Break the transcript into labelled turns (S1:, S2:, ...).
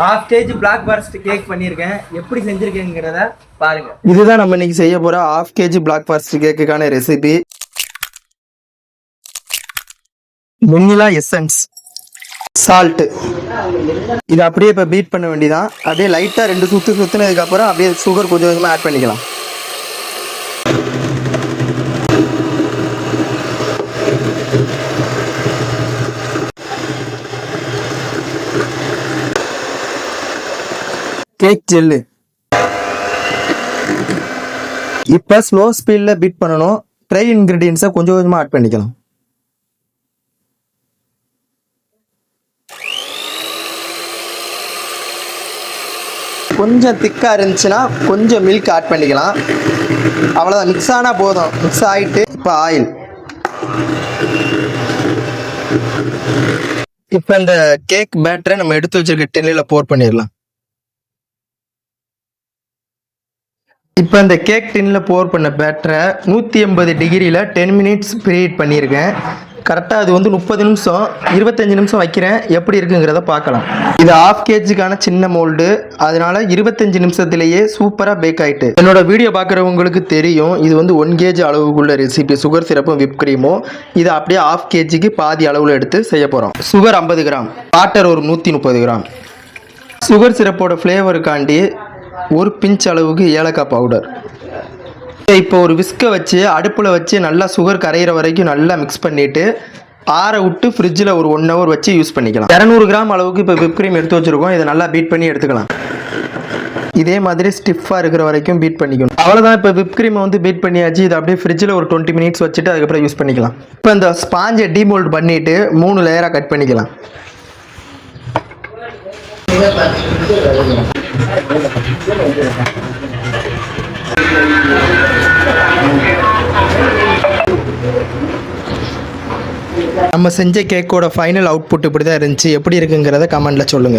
S1: Half KG black forest cake பண்ணியிருக்கேன். எப்படி செஞ்சிருக்கேங்கிறத பாருங்க.
S2: இதுதான் நம்ம இன்னைக்கு செய்ய போற ஹாஃப் கேஜி பிளாக் ஃபாரஸ்ட் கேக்குக்கான ரெசிபி. வெண்ணிலா எசன்ஸ், சால்ட், இது அப்படியே இப்போ பீட் பண்ண வேண்டியதான். அப்படியே லைட்டாக 2 சுற்று சுற்றினதுக்கு அப்புறம் அப்படியே சுகர் கொஞ்சம் கொஞ்சமாக ஆட் பண்ணிக்கலாம். கேக் ஜெல்லு இப்போ ஸ்லோ ஸ்பீடில் பீட் பண்ணணும். ட்ரை இன்க்ரீடியன்ஸை கொஞ்சம் கொஞ்சமாக ஆட் பண்ணிக்கலாம். கொஞ்சம் திக்காக இருந்துச்சுன்னா கொஞ்சம் மில்க் ஆட் பண்ணிக்கலாம். அவ்வளோதான், மிக்ஸ் ஆனால் போதும். மிக்ஸ் ஆகிட்டு இப்போ ஆயில். இப்போ இந்த கேக் பேட்டரை நம்ம எடுத்து வச்சிருக்க டின்னில் போர் பண்ணிடலாம். இப்போ இந்த கேக் டின்னில் போர் பண்ண பேட்டரை 180 டிகிரியில் 10 மினிட்ஸ் ப்ரீஹீட் பண்ணியிருக்கேன். கரெக்டாக அது வந்து 30 நிமிஷம் 25 நிமிஷம் வைக்கிறேன். எப்படி இருக்குங்கிறத பார்க்கலாம். இது ஹாஃப் கேஜிக்கான சின்ன மோல்டு, அதனால 25 நிமிஷத்துலேயே சூப்பராக பேக் ஆகிட்டு. என்னோட வீடியோ பார்க்குறவங்களுக்கு தெரியும், இது வந்து 1 கேஜி அளவுக்குள்ள ரெசிபி. சுகர் சிரப்பும் விப் கிரீமும் இது அப்படியே ஹாஃப் கேஜிக்கு பாதி அளவில் எடுத்து செய்ய போகிறோம். சுகர் 50 கிராம், வாட்டர் ஒரு 130 கிராம். சுகர் சிரப்போட ஃப்ளேவருக்காண்டி ஒரு பிஞ்ச் அளவுக்கு ஏலக்காய் பவுடர். இப்போ ஒரு விஸ்கை வச்சு அடுப்பில் வச்சு நல்லா சுகர் கரையிற வரைக்கும் நல்லா மிக்ஸ் பண்ணிவிட்டு ஆற விட்டு ஃப்ரிட்ஜில் ஒரு 1 ஹவர் வச்சு யூஸ் பண்ணிக்கலாம். 200 கிராம் அளவுக்கு இப்போ விப் கிரீம் எடுத்து வச்சுருக்கோம். இதை நல்லா பீட் பண்ணி எடுத்துக்கலாம். இதே மாதிரி ஸ்டிஃபாக இருக்கிற வரைக்கும் பீட் பண்ணிக்கணும். அவ்வளோதான், இப்போ விப் கிரீமை வந்து பீட் பண்ணியாச்சு. இதை அப்படியே ஃப்ரிட்ஜில் ஒரு 20 மினிட்ஸ் வச்சுட்டு அதுக்கப்புறம் யூஸ் பண்ணிக்கலாம். இப்போ இந்த ஸ்பாஞ்சை டீமோல்ட் பண்ணிவிட்டு 3 லேயராக கட் பண்ணிக்கலாம். நம்ம செஞ்ச கேக்கோட ஃபைனல் அவுட்புட் இப்படி தான் இருந்துச்சு. எப்படி இருக்குங்கிறத கமெண்ட்ல சொல்லுங்க.